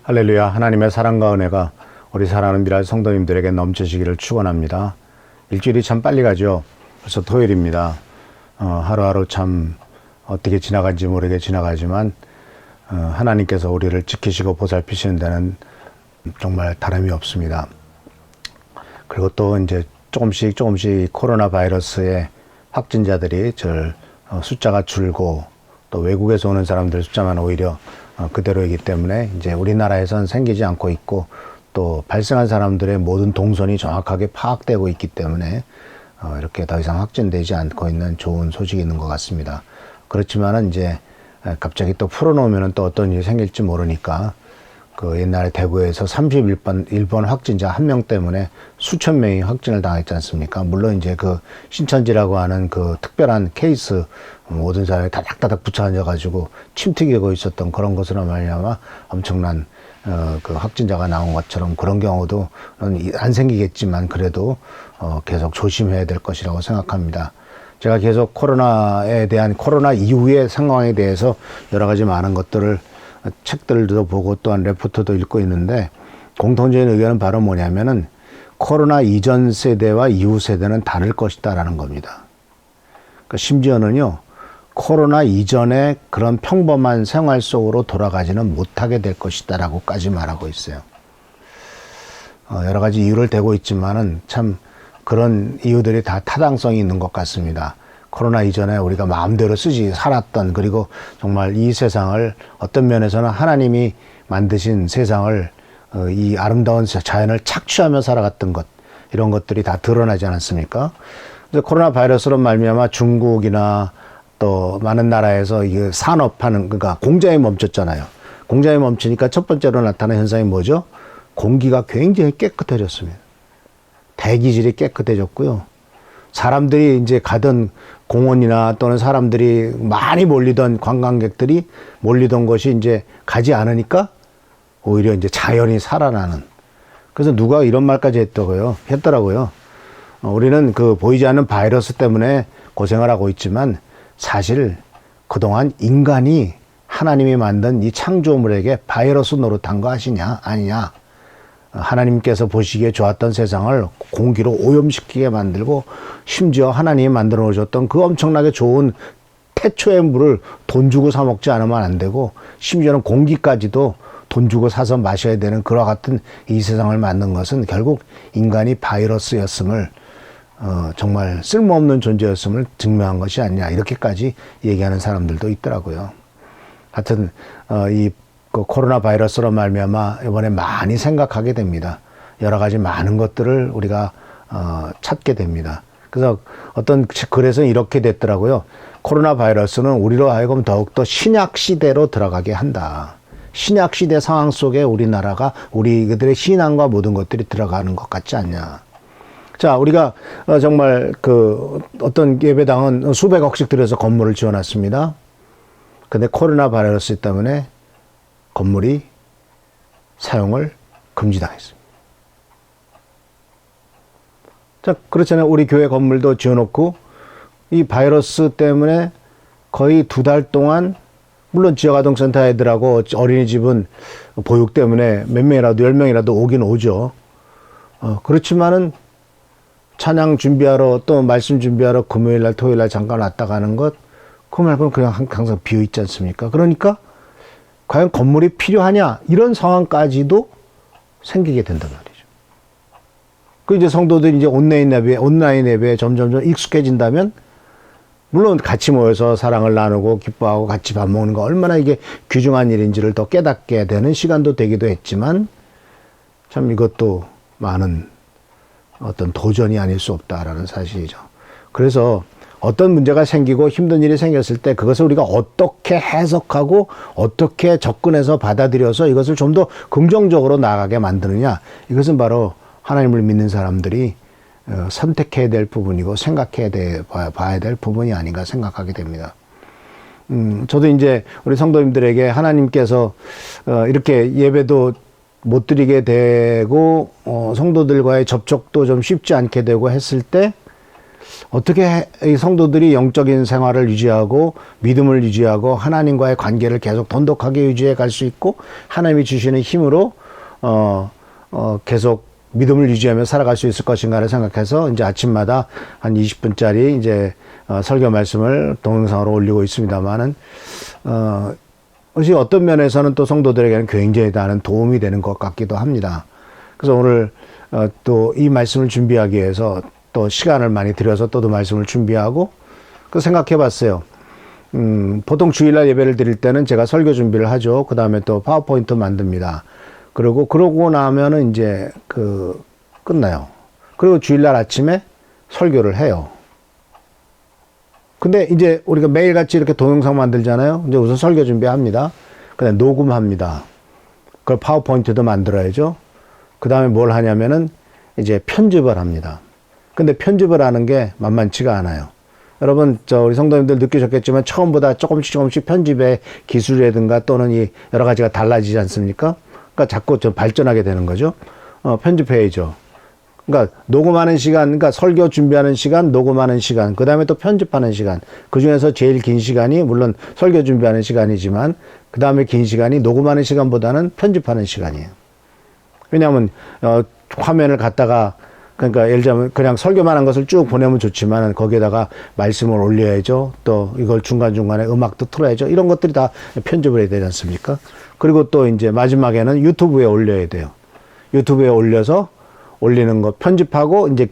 할렐루야. 하나님의 사랑과 은혜가 우리 사랑하는 미랄 성도님들에게 넘치시기를 축원합니다. 일주일이 참 빨리 가죠. 벌써 토요일입니다. 하루하루 참 어떻게 지나간지 모르게 지나가지만 하나님께서 우리를 지키시고 보살피시는 데는 정말 다름이 없습니다. 그리고 또 이제 조금씩 코로나 바이러스의 확진자들이 숫자가 줄고 또 외국에서 오는 사람들 숫자만 오히려 그대로이기 때문에 이제 우리나라에선 생기지 않고 있고 또 발생한 사람들의 모든 동선이 정확하게 파악되고 있기 때문에 이렇게 더 이상 확진되지 않고 있는 좋은 소식이 있는 것 같습니다. 그렇지만은 이제 갑자기 또 풀어놓으면 또 어떤 일이 생길지 모르니까 그 옛날에 대구에서 31번 확진자 1명 때문에 수천 명이 확진을 당했지 않습니까? 물론 이제 그 신천지라고 하는 그 특별한 케이스 모든 사람이 다닥다닥 붙여 앉아가지고 침튀기고 있었던 그런 것으로 말미암아 엄청난 그 확진자가 나온 것처럼 그런 경우도 안 생기겠지만 그래도 계속 조심해야 될 것이라고 생각합니다. 제가 계속 코로나 이후의 상황에 대해서 여러 가지 많은 것들을 책들도 보고 또한 레포트도 읽고 있는데 공통적인 의견은 바로 뭐냐면은 코로나 이전 세대와 이후 세대는 다를 것이다 라는 겁니다. 그러니까 심지어는요 코로나 이전에 그런 평범한 생활 속으로 돌아가지는 못하게 될 것이다 라고까지 말하고 있어요. 여러 가지 이유를 대고 있지만은 참 그런 이유들이 다 타당성이 있는 것 같습니다. 코로나 이전에 우리가 마음대로 살았던 그리고 정말 이 세상을 어떤 면에서는 하나님이 만드신 세상을 이 아름다운 자연을 착취하며 살아갔던 것 이런 것들이 다 드러나지 않았습니까? 그래서 코로나 바이러스로 말미암아 중국이나 또 많은 나라에서 이게 산업하는 그러니까 공장이 멈췄잖아요. 공장이 멈추니까 첫 번째로 나타난 현상이 뭐죠? 공기가 굉장히 깨끗해졌습니다. 대기질이 깨끗해졌고요. 사람들이 이제 가던 공원이나 또는 사람들이 많이 몰리던 관광객들이 몰리던 곳이 이제 가지 않으니까 오히려 이제 자연이 살아나는. 그래서 누가 이런 말까지 했더라고요. 우리는 그 보이지 않는 바이러스 때문에 고생을 하고 있지만 사실 그동안 인간이 하나님이 만든 이 창조물에게 바이러스 노릇한 거 아니냐. 하나님께서 보시기에 좋았던 세상을 공기로 오염시키게 만들고 심지어 하나님이 만들어 놓으셨던 그 엄청나게 좋은 태초의 물을 돈 주고 사 먹지 않으면 안 되고 심지어는 공기까지도 돈 주고 사서 마셔야 되는 그와 같은 이 세상을 만든 것은 결국 인간이 바이러스였음을 정말 쓸모없는 존재였음을 증명한 것이 아니냐 이렇게까지 얘기하는 사람들도 있더라고요. 하여튼 그 코로나 바이러스로 말미암아 이번에 많이 생각하게 됩니다. 여러 가지 많은 것들을 우리가 찾게 됩니다. 그래서 어떤 글에서 이렇게 됐더라고요. 코로나 바이러스는 우리로 하여금 더욱더 신약 시대로 들어가게 한다. 신약 시대 상황 속에 우리나라가 우리들의 신앙과 모든 것들이 들어가는 것 같지 않냐. 자, 우리가 정말 그 어떤 예배당은 수백억씩 들여서 건물을 지어놨습니다. 근데 코로나 바이러스 때문에 건물이 사용을 금지당했습니다. 자, 그렇잖아요. 우리 교회 건물도 지어놓고 이 바이러스 때문에 거의 2달 동안 물론 지역아동센터 애들하고 어린이집은 보육 때문에 몇 명이라도 10명이라도 오긴 오죠. 그렇지만은 찬양 준비하러 또 말씀 준비하러 금요일날 토요일날 잠깐 왔다 가는 것 그 말고는 그냥 항상 비어있지 않습니까? 그러니까 과연 건물이 필요하냐 이런 상황까지도 생기게 된단 말이죠. 그 이제 성도들이 이제 온라인 예배에 점점 익숙해진다면 물론 같이 모여서 사랑을 나누고 기뻐하고 같이 밥 먹는 거 얼마나 이게 귀중한 일인지를 더 깨닫게 되는 시간도 되기도 했지만 참 이것도 많은 어떤 도전이 아닐 수 없다라는 사실이죠. 그래서 어떤 문제가 생기고 힘든 일이 생겼을 때 그것을 우리가 어떻게 해석하고 어떻게 접근해서 받아들여서 이것을 좀 더 긍정적으로 나아가게 만드느냐 이것은 바로 하나님을 믿는 사람들이 선택해야 될 부분이고 생각해야 봐야 될 부분이 아닌가 생각하게 됩니다. 저도 이제 우리 성도님들에게 하나님께서 이렇게 예배도 못 드리게 되고 성도들과의 접촉도 좀 쉽지 않게 되고 했을 때 어떻게 이 성도들이 영적인 생활을 유지하고 믿음을 유지하고 하나님과의 관계를 계속 돈독하게 유지해 갈 수 있고 하나님이 주시는 힘으로 계속 믿음을 유지하며 살아갈 수 있을 것인가를 생각해서 이제 아침마다 한 20분짜리 이제 설교 말씀을 동영상으로 올리고 있습니다만은 어떤 면에서는 또 성도들에게는 굉장히 많은 도움이 되는 것 같기도 합니다. 그래서 오늘 또 이 말씀을 준비하기 위해서 또 시간을 많이 들여서 또 말씀을 준비하고 그 생각해 봤어요. 보통 주일날 예배를 드릴 때는 제가 설교 준비를 하죠. 그 다음에 또 파워포인트 만듭니다. 그러고 나면은 이제 끝나요. 그리고 주일날 아침에 설교를 해요. 근데 이제 우리가 매일같이 이렇게 동영상 만들잖아요. 이제 우선 설교 준비합니다. 그다음에 녹음합니다. 그걸 파워포인트도 만들어야죠. 그 다음에 뭘 하냐면은 이제 편집을 합니다. 근데 편집을 하는 게 만만치가 않아요. 여러분, 우리 성도님들 느끼셨겠지만 처음보다 조금씩 편집의 기술이라든가 또는 이 여러 가지가 달라지지 않습니까? 그러니까 자꾸 좀 발전하게 되는 거죠. 편집해야죠. 그러니까 녹음하는 시간, 그러니까 설교 준비하는 시간, 녹음하는 시간, 그 다음에 또 편집하는 시간. 그 중에서 제일 긴 시간이 물론 설교 준비하는 시간이지만 그 다음에 긴 시간이 녹음하는 시간보다는 편집하는 시간이에요. 왜냐하면 화면을 갖다가 그러니까 예를 들자면 그냥 설교만 한 것을 쭉 보내면 좋지만 거기에다가 말씀을 올려야죠. 또 이걸 중간중간에 음악도 틀어야죠. 이런 것들이 다 편집을 해야 되지 않습니까? 그리고 또 이제 마지막에는 유튜브에 올려야 돼요. 유튜브에 올려서 올리는 거 편집하고 이제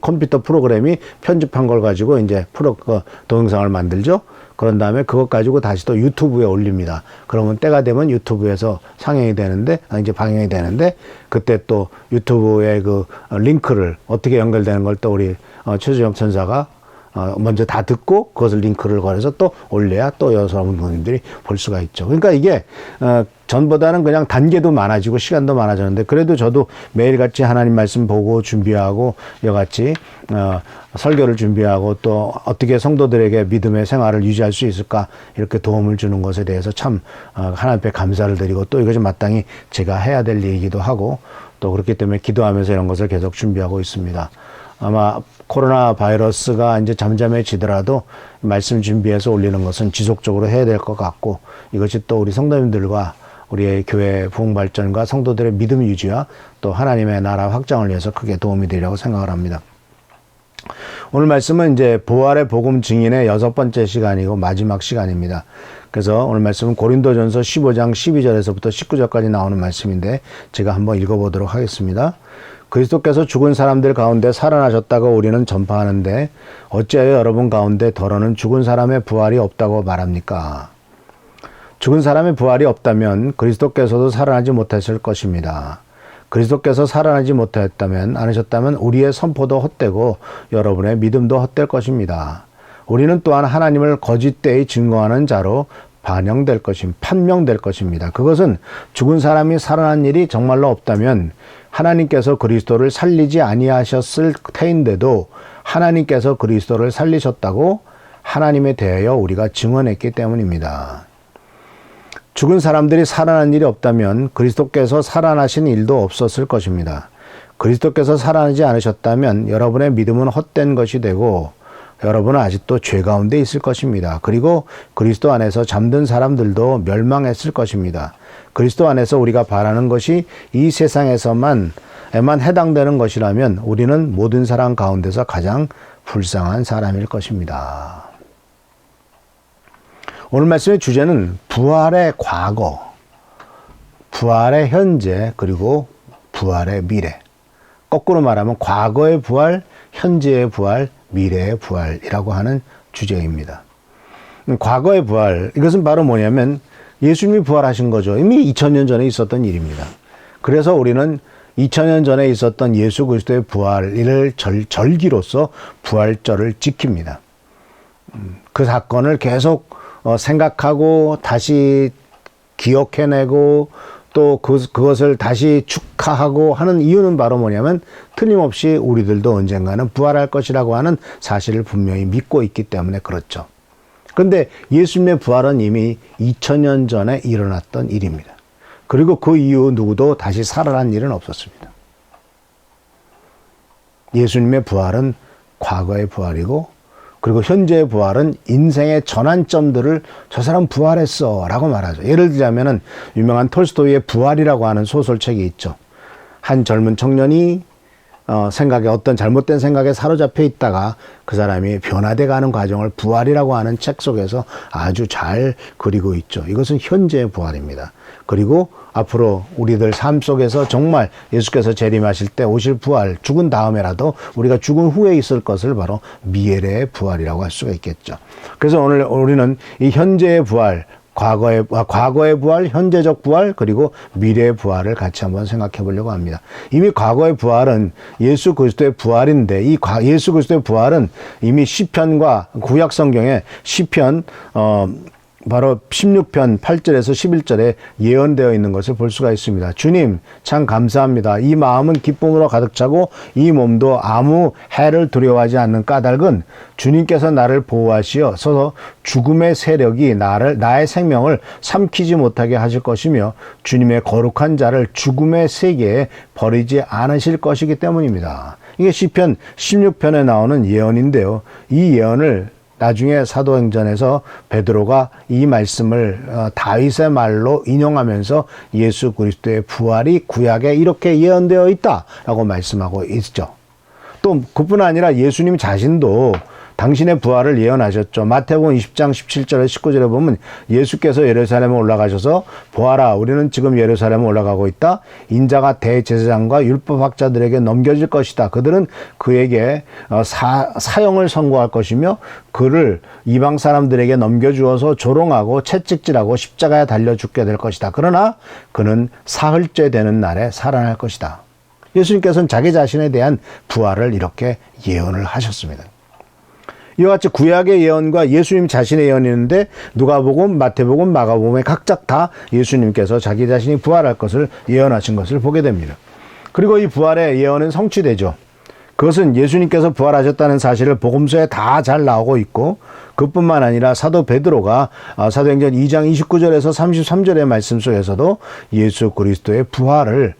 컴퓨터 프로그램이 편집한 걸 가지고 이제 동영상을 만들죠. 그런 다음에 그것 가지고 다시 또 유튜브에 올립니다. 그러면 때가 되면 유튜브에서 상영이 되는데, 이제 방영이 되는데, 그때 또 유튜브의 그 링크를 어떻게 연결되는 걸 또 우리 최수정 천사가 먼저 다 듣고 그것을 링크를 걸어서 또 올려야 또 여러분들이 볼 수가 있죠. 그러니까 이게 전보다는 그냥 단계도 많아지고 시간도 많아졌는데 그래도 저도 매일같이 하나님 말씀 보고 준비하고 이같이 설교를 준비하고 또 어떻게 성도들에게 믿음의 생활을 유지할 수 있을까 이렇게 도움을 주는 것에 대해서 참 하나님 앞에 감사를 드리고 또 이것이 마땅히 제가 해야 될 얘기도 하고 또 그렇기 때문에 기도하면서 이런 것을 계속 준비하고 있습니다. 아마 코로나 바이러스가 이제 잠잠해지더라도 말씀 준비해서 올리는 것은 지속적으로 해야 될 것 같고 이것이 또 우리 성도님들과 우리의 교회 부흥 발전과 성도들의 믿음 유지와 또 하나님의 나라 확장을 위해서 크게 도움이 되리라고 생각을 합니다. 오늘 말씀은 이제 부활의 복음 증인의 6번째 시간이고 마지막 시간입니다. 그래서 오늘 말씀은 고린도전서 15장 12절에서부터 19절까지 나오는 말씀인데 제가 한번 읽어보도록 하겠습니다. 그리스도께서 죽은 사람들 가운데 살아나셨다고 우리는 전파하는데 어찌하여 여러분 가운데 더러는 죽은 사람의 부활이 없다고 말합니까? 죽은 사람의 부활이 없다면 그리스도께서도 살아나지 못하실 것입니다. 그리스도께서 살아나지 않으셨다면 우리의 선포도 헛되고 여러분의 믿음도 헛될 것입니다. 우리는 또한 하나님을 거짓되이 증거하는 자로 판명될 것입니다. 그것은 죽은 사람이 살아난 일이 정말로 없다면 하나님께서 그리스도를 살리지 아니하셨을 터인데도 하나님께서 그리스도를 살리셨다고 하나님에 대하여 우리가 증언했기 때문입니다. 죽은 사람들이 살아난 일이 없다면 그리스도께서 살아나신 일도 없었을 것입니다. 그리스도께서 살아나지 않으셨다면 여러분의 믿음은 헛된 것이 되고 여러분은 아직도 죄 가운데 있을 것입니다. 그리고 그리스도 안에서 잠든 사람들도 멸망했을 것입니다. 그리스도 안에서 우리가 바라는 것이 이 세상에서만 해당되는 것이라면 우리는 모든 사람 가운데서 가장 불쌍한 사람일 것입니다. 오늘 말씀의 주제는 부활의 과거, 부활의 현재, 그리고 부활의 미래. 거꾸로 말하면 과거의 부활, 현재의 부활, 미래의 부활이라고 하는 주제입니다. 과거의 부활, 이것은 바로 뭐냐면 예수님이 부활하신 거죠. 이미 2000년 전에 있었던 일입니다. 그래서 우리는 2000년 전에 있었던 예수 그리스도의 부활을 절기로서 부활절을 지킵니다. 그 사건을 계속 생각하고 다시 기억해내고 또 그것을 다시 축하하고 하는 이유는 바로 뭐냐면 틀림없이 우리들도 언젠가는 부활할 것이라고 하는 사실을 분명히 믿고 있기 때문에 그렇죠. 그런데 예수님의 부활은 이미 2000년 전에 일어났던 일입니다. 그리고 그 이후 누구도 다시 살아난 일은 없었습니다. 예수님의 부활은 과거의 부활이고, 그리고 현재의 부활은 인생의 전환점들을 저 사람 부활했어 라고 말하죠. 예를 들자면은 유명한 톨스토이의 부활이라고 하는 소설책이 있죠. 한 젊은 청년이 어떤 잘못된 생각에 사로잡혀 있다가 그 사람이 변화돼 가는 과정을 부활이라고 하는 책 속에서 아주 잘 그리고 있죠. 이것은 현재의 부활입니다. 그리고 앞으로 우리들 삶 속에서 정말 예수께서 재림하실 때 오실 부활, 죽은 다음에라도 우리가 죽은 후에 있을 것을 바로 미래의 부활이라고 할 수가 있겠죠. 그래서 오늘 우리는 이 현재의 부활, 과거의 부활, 현재적 부활, 그리고 미래의 부활을 같이 한번 생각해 보려고 합니다. 이미 과거의 부활은 예수 그리스도의 부활인데, 이 예수 그리스도의 부활은 이미 시편과 구약 성경에 시편 바로 16편 8절에서 11절에 예언되어 있는 것을 볼 수가 있습니다. 주님 참 감사합니다. 이 마음은 기쁨으로 가득 차고 이 몸도 아무 해를 두려워하지 않는 까닭은 주님께서 나를 보호하시어서 죽음의 세력이 나의 생명을 삼키지 못하게 하실 것이며 주님의 거룩한 자를 죽음의 세계에 버리지 않으실 것이기 때문입니다. 이게 시편 16편에 나오는 예언인데요. 이 예언을 나중에 사도행전에서 베드로가 이 말씀을 다윗의 말로 인용하면서 예수 그리스도의 부활이 구약에 이렇게 예언되어 있다라고 말씀하고 있죠. 또 그뿐 아니라 예수님 자신도 당신의 부활을 예언하셨죠. 마태복음 20장 17절에 19절에 보면 예수께서 예루살렘에 올라가셔서 보아라 우리는 지금 예루살렘에 올라가고 있다. 인자가 대제사장과 율법학자들에게 넘겨질 것이다. 그들은 그에게 사형을 선고할 것이며 그를 이방 사람들에게 넘겨주어서 조롱하고 채찍질하고 십자가에 달려 죽게 될 것이다. 그러나 그는 사흘째 되는 날에 살아날 것이다. 예수님께서는 자기 자신에 대한 부활을 이렇게 예언을 하셨습니다. 이와 같이 구약의 예언과 예수님 자신의 예언이 있는데 누가복음, 마태복음, 마가복음에 각각 다 예수님께서 자기 자신이 부활할 것을 예언하신 것을 보게 됩니다. 그리고 이 부활의 예언은 성취되죠. 그것은 예수님께서 부활하셨다는 사실을 복음서에 다 잘 나오고 있고, 그뿐만 아니라 사도 베드로가 사도행전 2장 29절에서 33절의 말씀 속에서도 예수 그리스도의 부활을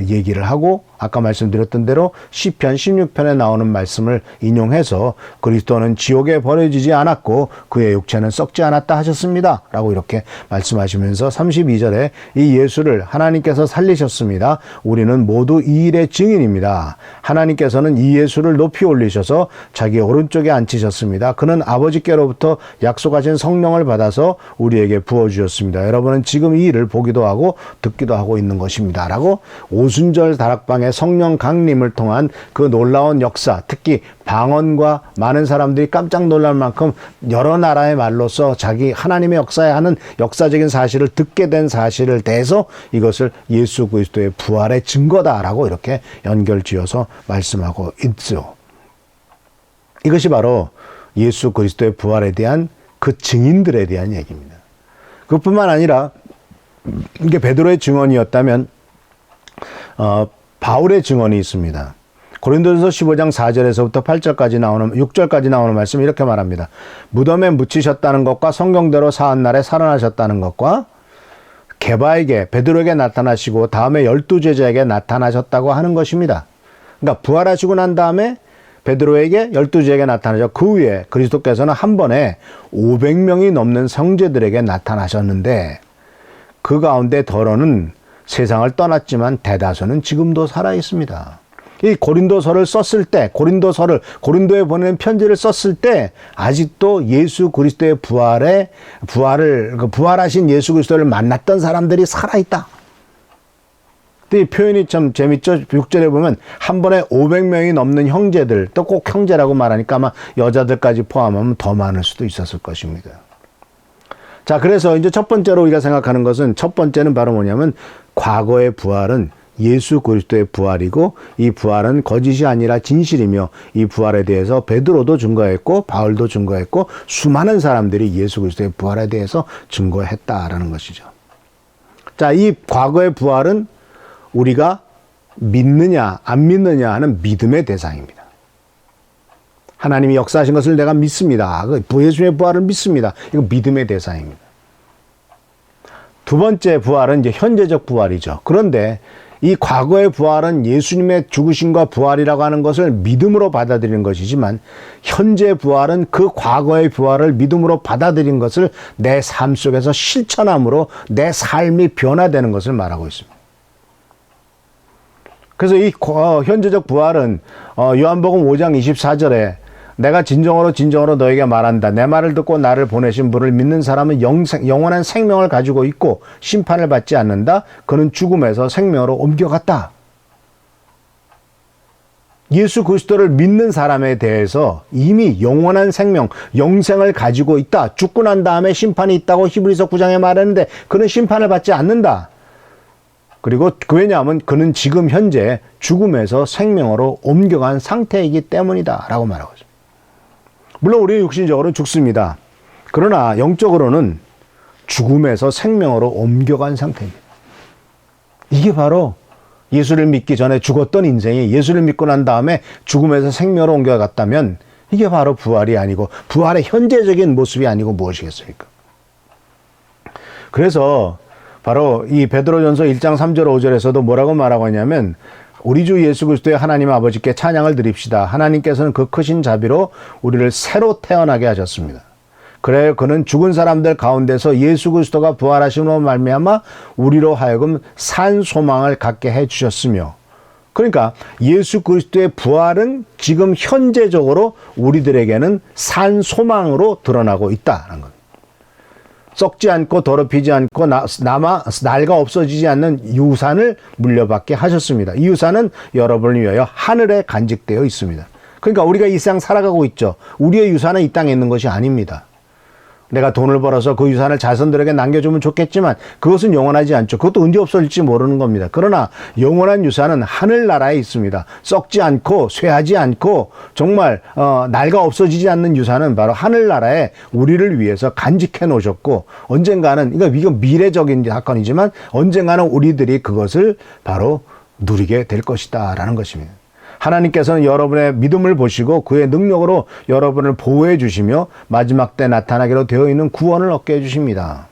얘기를 하고, 아까 말씀드렸던 대로 시편 16편에 나오는 말씀을 인용해서 그리스도는 지옥에 버려지지 않았고 그의 육체는 썩지 않았다 하셨습니다 라고 이렇게 말씀하시면서 32절에 이 예수를 하나님께서 살리셨습니다. 우리는 모두 이 일의 증인입니다. 하나님께서는 이 예수를 높이 올리셔서 자기 오른쪽에 앉히셨습니다. 그는 아버지께로부터 약속하신 성령을 받아서 우리에게 부어주셨습니다. 여러분은 지금 이 일을 보기도 하고 듣기도 하고 있는 것입니다 라고 오순절 다락방의 성령 강림을 통한 그 놀라운 역사, 특히 방언과 많은 사람들이 깜짝 놀랄 만큼 여러 나라의 말로서 자기 하나님의 역사에 하는 역사적인 사실을 듣게 된 사실을 대해서 이것을 예수 그리스도의 부활의 증거다라고 이렇게 연결지어서 말씀하고 있죠. 이것이 바로 예수 그리스도의 부활에 대한 그 증인들에 대한 얘기입니다. 그뿐만 아니라 이게 베드로의 증언이었다면 바울의 증언이 있습니다. 고린도전서 15장 4절에서부터 8절까지 나오는 6절까지 나오는 말씀 이렇게 말합니다. 무덤에 묻히셨다는 것과 성경대로 사한 날에 살아나셨다는 것과 게바에게 베드로에게 나타나시고 다음에 12제자에게 나타나셨다고 하는 것입니다. 그러니까 부활하시고 난 다음에 베드로에게 12제자에게 나타나셨고 그 후에 그리스도께서는 한 번에 500명이 넘는 형제들에게 나타나셨는데 그 가운데 더러는 세상을 떠났지만 대다수는 지금도 살아 있습니다. 이 고린도서를 썼을 때, 고린도에 보내는 편지를 썼을 때 아직도 예수 그리스도의 부활하신 예수 그리스도를 만났던 사람들이 살아 있다. 이 표현이 참 재밌죠. 6절에 보면 한 번에 500명이 넘는 형제들, 또 꼭 형제라고 말하니까 아마 여자들까지 포함하면 더 많을 수도 있었을 것입니다. 자, 그래서 이제 첫 번째로 우리가 생각하는 것은 첫 번째는 바로 뭐냐면 과거의 부활은 예수 그리스도의 부활이고 이 부활은 거짓이 아니라 진실이며 이 부활에 대해서 베드로도 증거했고 바울도 증거했고 수많은 사람들이 예수 그리스도의 부활에 대해서 증거했다라는 것이죠. 자, 이 과거의 부활은 우리가 믿느냐 안 믿느냐 하는 믿음의 대상입니다. 하나님이 역사하신 것을 내가 믿습니다. 예수님의 부활을 믿습니다. 이거 믿음의 대상입니다. 두 번째 부활은 이제 현재적 부활이죠. 그런데 이 과거의 부활은 예수님의 죽으심과 부활이라고 하는 것을 믿음으로 받아들이는 것이지만, 현재 부활은 그 과거의 부활을 믿음으로 받아들인 것을 내 삶 속에서 실천함으로 내 삶이 변화되는 것을 말하고 있습니다. 그래서 이 현재적 부활은 요한복음 5장 24절에 내가 진정으로 너에게 말한다. 내 말을 듣고 나를 보내신 분을 믿는 사람은 영원한 생명을 가지고 있고 심판을 받지 않는다. 그는 죽음에서 생명으로 옮겨갔다. 예수 그리스도를 믿는 사람에 대해서 이미 영원한 생명, 영생을 가지고 있다. 죽고 난 다음에 심판이 있다고 히브리서 9장에 말했는데 그는 심판을 받지 않는다. 그리고 왜냐하면 그는 지금 현재 죽음에서 생명으로 옮겨간 상태이기 때문이다 라고 말하고 있습니다. 물론 우리는 육신적으로는 죽습니다. 그러나 영적으로는 죽음에서 생명으로 옮겨간 상태입니다. 이게 바로 예수를 믿기 전에 죽었던 인생이 예수를 믿고 난 다음에 죽음에서 생명으로 옮겨갔다면 이게 바로 부활이 아니고, 부활의 현재적인 모습이 아니고 무엇이겠습니까? 그래서 바로 이 베드로전서 1장 3절 5절에서도 뭐라고 말하고 있냐면, 우리 주 예수 그리스도의 하나님 아버지께 찬양을 드립시다. 하나님께서는 그 크신 자비로 우리를 새로 태어나게 하셨습니다. 그래요, 그는 죽은 사람들 가운데서 예수 그리스도가 부활하심으로 말미암아 우리로 하여금 산 소망을 갖게 해주셨으며, 그러니까 예수 그리스도의 부활은 지금 현재적으로 우리들에게는 산 소망으로 드러나고 있다는 것. 썩지 않고 더럽히지 않고 낡아 없어지지 않는 유산을 물려받게 하셨습니다. 이 유산은 여러분을 위하여 하늘에 간직되어 있습니다. 그러니까 우리가 이 세상 살아가고 있죠. 우리의 유산은 이 땅에 있는 것이 아닙니다. 내가 돈을 벌어서 그 유산을 자손들에게 남겨주면 좋겠지만 그것은 영원하지 않죠. 그것도 언제 없어질지 모르는 겁니다. 그러나 영원한 유산은 하늘나라에 있습니다. 썩지 않고 쇠하지 않고 정말 낡아 없어지지 않는 유산은 바로 하늘나라에 우리를 위해서 간직해 놓으셨고, 언젠가는, 이건 미래적인 사건이지만 언젠가는 우리들이 그것을 바로 누리게 될 것이다 라는 것입니다. 하나님께서는 여러분의 믿음을 보시고 그의 능력으로 여러분을 보호해 주시며 마지막 때 나타나기로 되어 있는 구원을 얻게 해 주십니다.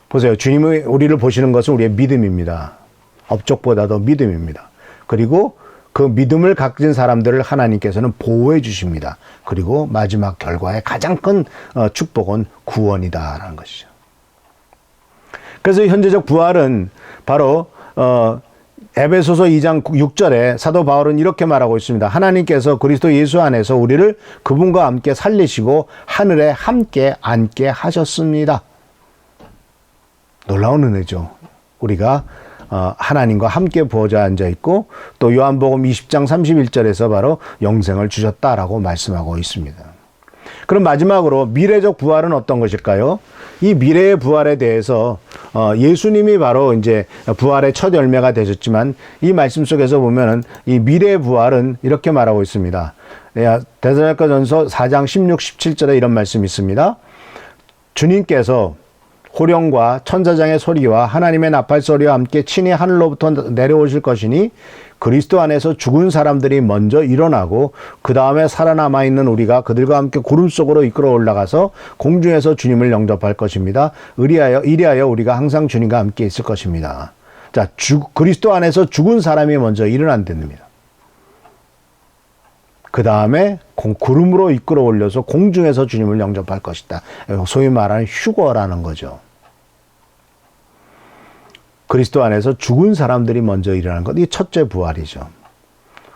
보세요. 주님이 우리를 보시는 것은 우리의 믿음입니다. 업적보다도 믿음입니다. 그리고 그 믿음을 가진 사람들을 하나님께서는 보호해 주십니다. 그리고 마지막 결과의 가장 큰 축복은 구원이다라는 것이죠. 그래서 현재적 부활은 바로 에베소서 2장 6절에 사도 바울은 이렇게 말하고 있습니다. 하나님께서 그리스도 예수 안에서 우리를 그분과 함께 살리시고 하늘에 함께 앉게 하셨습니다. 놀라운 은혜죠. 우리가 하나님과 함께 보좌에 앉아 있고, 또 요한복음 20장 31절에서 바로 영생을 주셨다라고 말씀하고 있습니다. 그럼 마지막으로 미래적 부활은 어떤 것일까요? 이 미래의 부활에 대해서 예수님이 바로 이제 부활의 첫 열매가 되셨지만, 이 말씀 속에서 보면은 이 미래의 부활은 이렇게 말하고 있습니다. 데살로니가전서 4장 16, 17절에 이런 말씀이 있습니다. 주님께서 호령과 천사장의 소리와 하나님의 나팔 소리와 함께 친히 하늘로부터 내려오실 것이니 그리스도 안에서 죽은 사람들이 먼저 일어나고 그 다음에 살아남아 있는 우리가 그들과 함께 구름 속으로 이끌어 올라가서 공중에서 주님을 영접할 것입니다. 이리하여 우리가 항상 주님과 함께 있을 것입니다. 자, 그리스도 안에서 죽은 사람이 먼저 일어난답니다. 그 다음에 구름으로 이끌어 올려서 공중에서 주님을 영접할 것이다. 소위 말하는 휴거라는 거죠. 그리스도 안에서 죽은 사람들이 먼저 일어나는 것, 이게 첫째 부활이죠.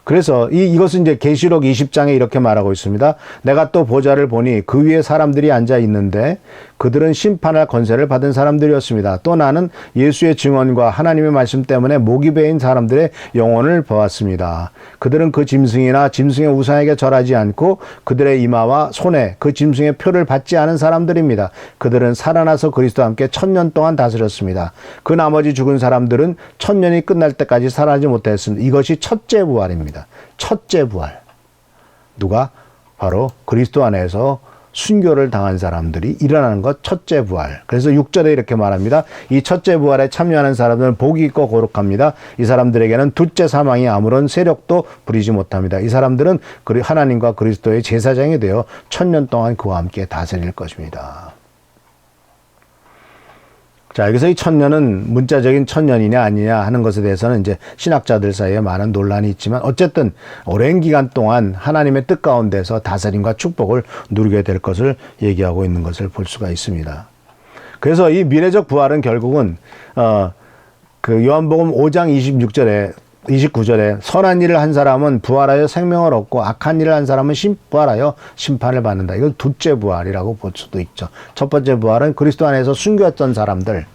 그래서 이것은 이제 계시록 20장에 이렇게 말하고 있습니다. 내가 또 보좌를 보니 그 위에 사람들이 앉아 있는데 그들은 심판할 권세를 받은 사람들이었습니다. 또 나는 예수의 증언과 하나님의 말씀 때문에 목이 베인 사람들의 영혼을 보았습니다. 그들은 그 짐승이나 짐승의 우상에게 절하지 않고 그들의 이마와 손에 그 짐승의 표를 받지 않은 사람들입니다. 그들은 살아나서 그리스도와 함께 1000년 동안 다스렸습니다. 그 나머지 죽은 사람들은 1000년이 끝날 때까지 살아나지 못했습니다. 이것이 첫째 부활입니다. 첫째 부활. 누가? 바로 그리스도 안에서 순교를 당한 사람들이 일어나는 것 첫째 부활. 그래서 6절에 이렇게 말합니다. 이 첫째 부활에 참여하는 사람들은 복이 있고 거룩합니다. 이 사람들에게는 둘째 사망이 아무런 세력도 부리지 못합니다. 이 사람들은 하나님과 그리스도의 제사장이 되어 1000년 동안 그와 함께 다스릴 것입니다. 자, 여기서 이 1000년은 문자적인 1000년이냐 아니냐 하는 것에 대해서는 이제 신학자들 사이에 많은 논란이 있지만 어쨌든 오랜 기간 동안 하나님의 뜻 가운데서 다스림과 축복을 누리게 될 것을 얘기하고 있는 것을 볼 수가 있습니다. 그래서 이 미래적 부활은 결국은 그 요한복음 5장 29절에 선한 일을 한 사람은 부활하여 생명을 얻고 악한 일을 한 사람은 부활하여 심판을 받는다. 이건 둘째 부활이라고 볼 수도 있죠. 첫 번째 부활은 그리스도 안에서 순교했던 사람들,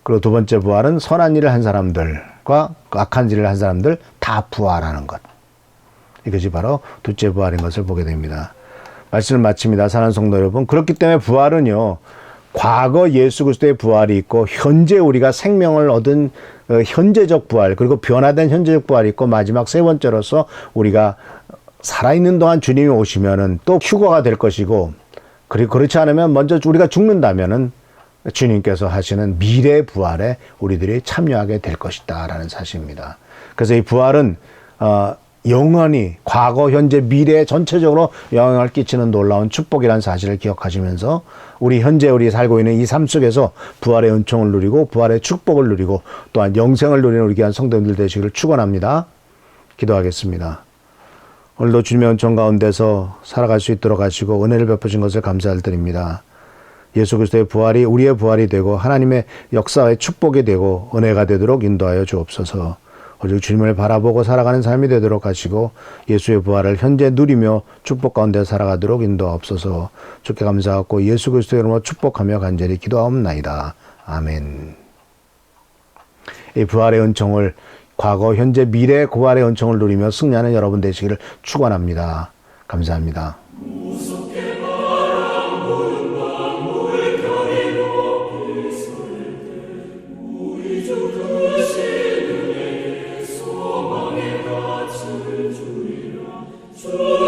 그리고 두 번째 부활은 선한 일을 한 사람들과 악한 일을 한 사람들 다 부활하는 것. 이것이 바로 둘째 부활인 것을 보게 됩니다. 말씀을 마칩니다. 사랑하는 성도 여러분, 그렇기 때문에 부활은요, 과거 예수 그리스도의 부활이 있고 현재 우리가 생명을 얻은 현재적 부활, 그리고 변화된 현재적 부활이 있고 마지막 세 번째로서 우리가 살아있는 동안 주님이 오시면은 또 휴거가 될 것이고, 그리고 그렇지 않으면 먼저 우리가 죽는다면은 주님께서 하시는 미래 부활에 우리들이 참여하게 될 것이다 라는 사실입니다. 그래서 이 부활은 영원히 과거, 현재, 미래에 전체적으로 영향을 끼치는 놀라운 축복이라는 사실을 기억하시면서 우리 살고 있는 이 삶 속에서 부활의 은총을 누리고 부활의 축복을 누리고 또한 영생을 누리는 우리 귀한 성도님들 되시기를 축원합니다. 기도하겠습니다. 오늘도 주님의 은총 가운데서 살아갈 수 있도록 하시고 은혜를 베푸신 것을 감사를 드립니다. 예수 그리스도의 부활이 우리의 부활이 되고 하나님의 역사의 축복이 되고 은혜가 되도록 인도하여 주옵소서. 오직 주님을 바라보고 살아가는 삶이 되도록 하시고 예수의 부활을 현재 누리며 축복 가운데 살아가도록 인도하옵소서. 주께 감사하고 예수 그리스도의 이름으로 축복하며 간절히 기도하옵나이다. 아멘. 이 부활의 은총을 과거, 현재, 미래의 부활의 은총을 누리며 승리하는 여러분 되시기를 축원합니다. 감사합니다. 주